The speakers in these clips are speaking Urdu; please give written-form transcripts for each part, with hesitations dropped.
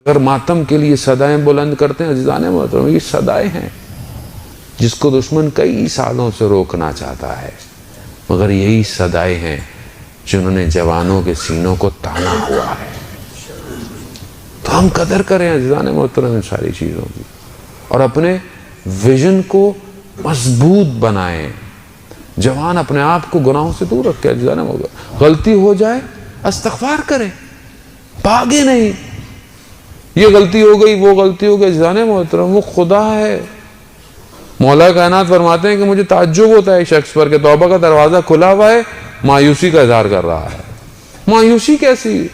اگر ماتم کے لیے صدائیں بلند کرتے ہیں عزیزان محترم، یہ صدائیں ہیں جس کو دشمن کئی سالوں سے روکنا چاہتا ہے، مگر یہی صدائیں ہیں جنہوں نے جوانوں کے سینوں کو تانا ہوا ہے۔ تو ہم قدر کریں عزیزان محترم ان ساری چیزوں کی، اور اپنے ویژن کو مضبوط بنائیں۔ جوان اپنے آپ کو گناہوں سے دور رکھے عزیزان محترم، غلطی ہو جائے استغفار کریں، بھاگے نہیں۔ یہ غلطی ہو گئی، وہ غلطی ہو گئی، عزیزان محترم وہ خدا ہے۔ مولا کائنات فرماتے ہیں کہ مجھے تعجب ہوتا ہے شخص پر کہ توبہ کا دروازہ کھلا ہوا ہے، مایوسی کا اظہار کر رہا ہے۔ مایوسی کیسی؟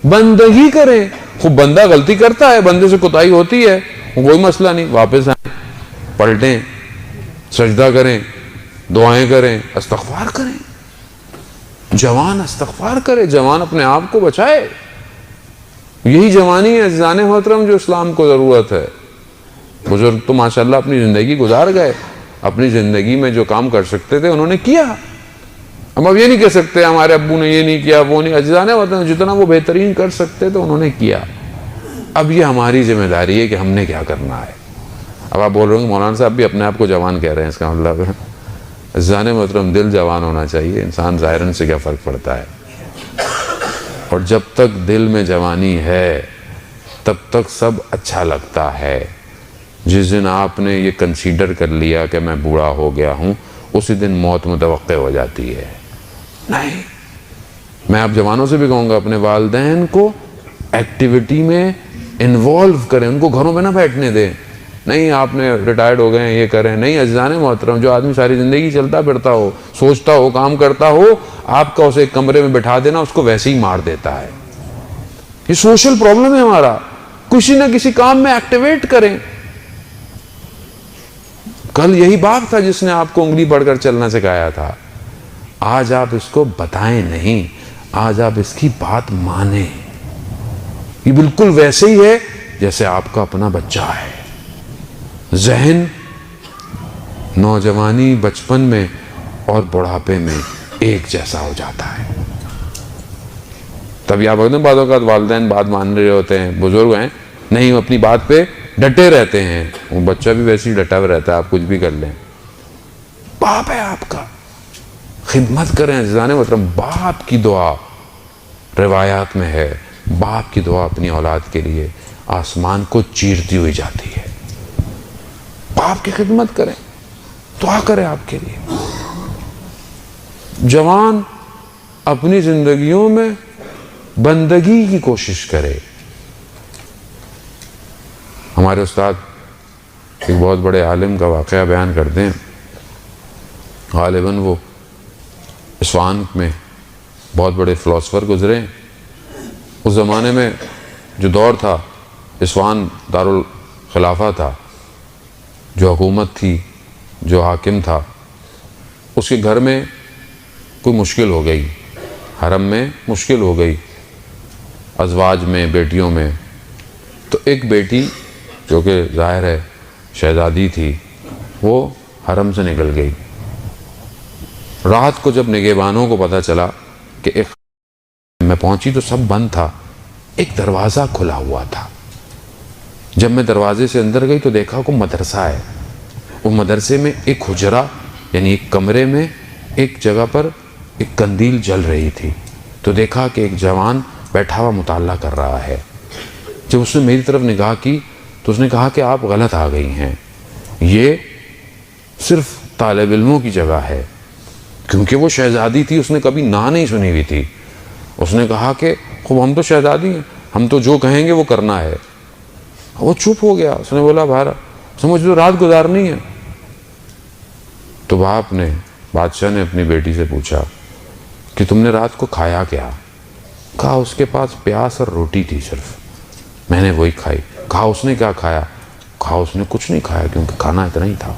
بندگی کریں۔ خوب بندہ غلطی کرتا ہے، بندے سے کوتاہی ہوتی ہے، کوئی مسئلہ نہیں، واپس آئیں، پلٹیں، سجدہ کریں، دعائیں کریں، استغفار کریں۔ جوان استغفار کرے، جوان اپنے آپ کو بچائے۔ یہی جوانی ہے عزیزان محترم جو اسلام کو ضرورت ہے۔ بزرگ تو ماشاءاللہ اپنی زندگی گزار گئے، اپنی زندگی میں جو کام کر سکتے تھے انہوں نے کیا۔ ہم اب یہ نہیں کہہ سکتے ہمارے ابو نے یہ نہیں کیا، وہ نہیں، عزیزان محترم جتنا وہ بہترین کر سکتے تھے انہوں نے کیا۔ اب یہ ہماری ذمہ داری ہے کہ ہم نے کیا کرنا ہے۔ اب آپ بول رہے ہیں مولانا صاحب بھی اپنے آپ کو جوان کہہ رہے ہیں، اس کا مطلب عزیزان محترم دل جوان ہونا چاہیے، انسان ظاہراً سے کیا فرق پڑتا ہے۔ اور جب تک دل میں جوانی ہے تب تک سب اچھا لگتا ہے۔ جس دن آپ نے یہ کنسیڈر کر لیا کہ میں بوڑھا ہو گیا ہوں، اسی دن موت متوقع ہو جاتی ہے۔ نہیں، میں آپ جوانوں سے بھی کہوں گا اپنے والدین کو ایکٹیویٹی میں انوالو کریں، ان کو گھروں میں نہ بیٹھنے دیں۔ نہیں آپ نے ریٹائرڈ ہو گئے ہیں یہ کریں، نہیں عزیزان محترم جو آدمی ساری زندگی چلتا پھرتا ہو، سوچتا ہو، کام کرتا ہو، آپ کا اسے ایک کمرے میں بٹھا دینا اس کو ویسے ہی مار دیتا ہے۔ یہ سوشل پرابلم ہے ہمارا، کسی نہ کسی کام میں ایکٹیویٹ کریں۔ کل یہی باپ تھا جس نے آپ کو انگلی پڑھ کر چلنا سکھایا تھا، آج آپ اس کو بتائیں نہیں، آج آپ اس کی بات مانیں۔ یہ بالکل ویسے ہی ہے جیسے آپ کا اپنا بچہ ہے۔ ذہن نوجوانی، بچپن میں اور بڑھاپے میں ایک جیسا ہو جاتا ہے۔ تب آپ اپنے بعض اوقات والدین بات مان رہے ہوتے ہیں، بزرگ ہیں، نہیں اپنی بات پہ ڈٹے رہتے ہیں، وہ بچہ بھی ویسے ہی ڈٹا ہوا رہتا ہے، آپ کچھ بھی کر لیں۔ باپ ہے آپ کا، خدمت کریں عزیزان محترم۔ باپ کی دعا روایات میں ہے، باپ کی دعا اپنی اولاد کے لیے آسمان کو چیرتی ہوئی جاتی ہے۔ باپ کی خدمت کریں، دعا کریں آپ کے لیے۔ جوان اپنی زندگیوں میں بندگی کی کوشش کرے۔ ہمارے استاد ایک بہت بڑے عالم کا واقعہ بیان کرتے ہیں، غالباً وہ اصفہان میں بہت بڑے فلاسفر گزرے ہیں۔ اس زمانے میں جو دور تھا، اصفہان دارالخلافہ تھا، جو حکومت تھی، جو حاکم تھا، اس کے گھر میں کوئی مشکل ہو گئی، حرم میں مشکل ہو گئی، ازواج میں، بیٹیوں میں۔ تو ایک بیٹی جو کہ ظاہر ہے شہزادی تھی، وہ حرم سے نکل گئی۔ رات کو جب نگہبانوں کو پتہ چلا کہ ایک میں پہنچی تو سب بند تھا، ایک دروازہ کھلا ہوا تھا۔ جب میں دروازے سے اندر گئی تو دیکھا کہ مدرسہ ہے۔ وہ مدرسے میں ایک حجرہ یعنی ایک کمرے میں ایک جگہ پر ایک قندیل جل رہی تھی، تو دیکھا کہ ایک جوان بیٹھا ہوا مطالعہ کر رہا ہے۔ جب اس نے میری طرف نگاہ کی تو اس نے کہا کہ آپ غلط آ گئی ہیں، یہ صرف طالب علموں کی جگہ ہے۔ کیونکہ وہ شہزادی تھی، اس نے کبھی نہ نہیں سنی ہوئی تھی۔ اس نے کہا کہ خوب ہم تو شہزادی ہیں، ہم تو جو کہیں گے وہ کرنا ہے۔ وہ چپ ہو گیا، اس نے بولا بھارا سمجھ تو رات گزارنی ہے۔ تو باپ نے، بادشاہ نے اپنی بیٹی سے پوچھا کہ تم نے رات کو کھایا کیا؟ کہا اس کے پاس پیاز اور روٹی تھی صرف، میں نے وہی کھائی۔ کہا اس نے کیا کھایا؟ کہا اس نے کچھ نہیں کھایا کیونکہ کھانا اتنا ہی تھا۔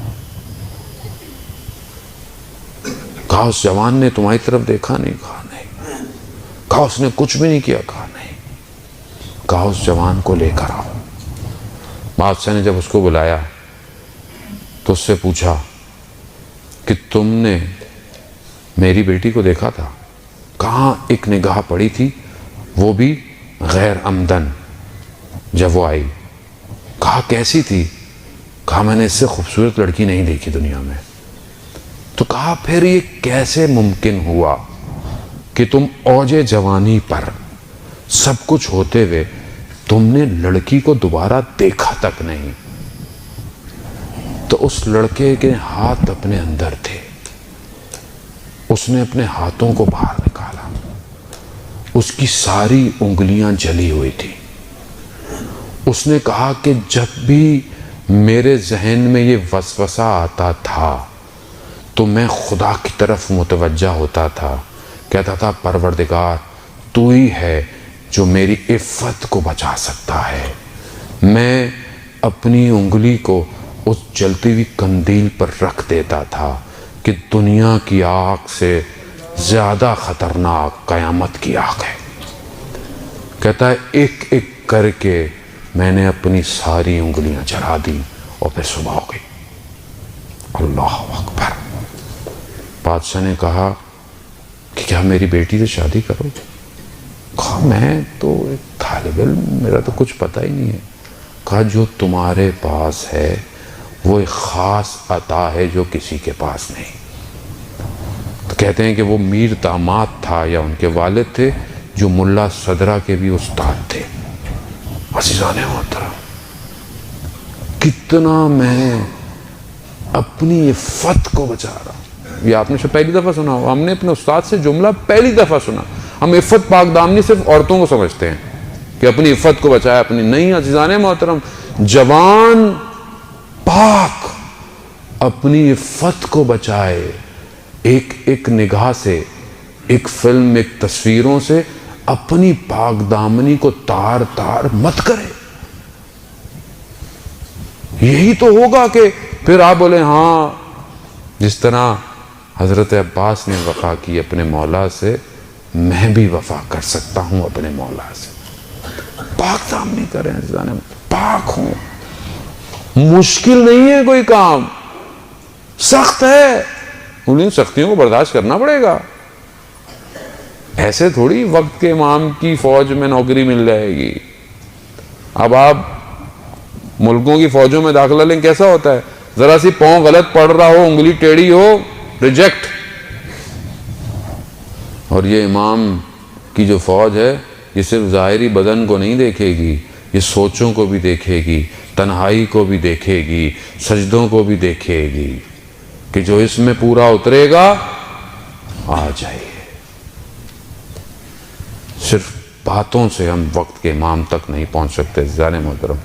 کہا اس جوان نے تمہاری طرف دیکھا نہیں؟ کہا نہیں۔ کہا اس نے کچھ بھی نہیں کیا؟ کہا نہیں۔ کہا اس جوان کو لے کر آؤ۔ بادشاہ نے جب اس کو بلایا تو اس سے پوچھا کہ تم نے میری بیٹی کو دیکھا تھا؟ کہاں ایک نگاہ پڑی تھی، وہ بھی غیر عمدن۔ جب وہ آئی کہا کیسی تھی؟ کہا میں نے اس سے خوبصورت لڑکی نہیں دیکھی دنیا میں۔ تو کہا پھر یہ کیسے ممکن ہوا کہ تم اوج جوانی پر سب کچھ ہوتے ہوئے تم نے لڑکی کو دوبارہ دیکھا تک نہیں؟ تو اس لڑکے کے ہاتھ اپنے اندر تھے، اس نے اپنے ہاتھوں کو باہر نکالا، اس کی ساری انگلیاں جلی ہوئی تھی۔ اس نے کہا کہ جب بھی میرے ذہن میں یہ وسوسہ آتا تھا تو میں خدا کی طرف متوجہ ہوتا تھا، کہتا تھا پروردگار تو ہی ہے جو میری عفت کو بچا سکتا ہے۔ میں اپنی انگلی کو اس جلتی ہوئی قندیل پر رکھ دیتا تھا کہ دنیا کی آگ سے زیادہ خطرناک قیامت کی آگ ہے۔ کہتا ہے ایک ایک کر کے میں نے اپنی ساری انگلیاں جلا دی اور پھر صبح ہو گئی۔ اللہ اکبر۔ بادشاہ نے کہا کہ کیا میری بیٹی سے شادی کرو؟ کہا میں تو ایک طالب علم، میرا تو کچھ پتہ ہی نہیں ہے۔ کہا جو تمہارے پاس ہے وہ ایک خاص عطا ہے جو کسی کے پاس نہیں۔ تو کہتے ہیں کہ وہ میر داماد تھا یا ان کے والد تھے جو ملا صدرہ کے بھی استاد تھے۔ عزیزان محترم، کتنا میں اپنی عفت کو بچا رہا ہوں۔ یہ آپ نے پہلی دفعہ سنا ہو، ہم نے اپنے استاد سے جملہ پہلی دفعہ سنا۔ ہم عفت پاک دامنی صرف عورتوں کو سمجھتے ہیں کہ اپنی عفت کو بچائے، اپنی نہیں۔ عزیزان محترم، جوان پاک اپنی عفت کو بچائے، ایک ایک نگاہ سے، ایک فلم، ایک تصویروں سے اپنی پاک دامنی کو تار تار مت کرے۔ یہی تو ہوگا کہ پھر آپ بولیں ہاں جس طرح حضرت عباس نے وفا کی اپنے مولا سے، میں بھی وفا کر سکتا ہوں اپنے مولا سے۔ پاک دامنی کریں، پاک ہوں۔ مشکل نہیں ہے کوئی کام، سخت ہے، انہیں سختیوں کو برداشت کرنا پڑے گا۔ ایسے تھوڑی وقت کے امام کی فوج میں نوکری مل جائے گی۔ اب آپ ملکوں کی فوجوں میں داخلہ لیں، کیسا ہوتا ہے؟ ذرا سی پاؤں غلط پڑ رہا ہو، انگلی ٹیڑھی ہو، ریجیکٹ۔ اور یہ امام کی جو فوج ہے یہ صرف ظاہری بدن کو نہیں دیکھے گی، یہ سوچوں کو بھی دیکھے گی، تنہائی کو بھی دیکھے گی، سجدوں کو بھی دیکھے گی، کہ جو اس میں پورا اترے گا آ جائیے۔ صرف باتوں سے ہم وقت کے امام تک نہیں پہنچ سکتے۔ عزیزان محترم،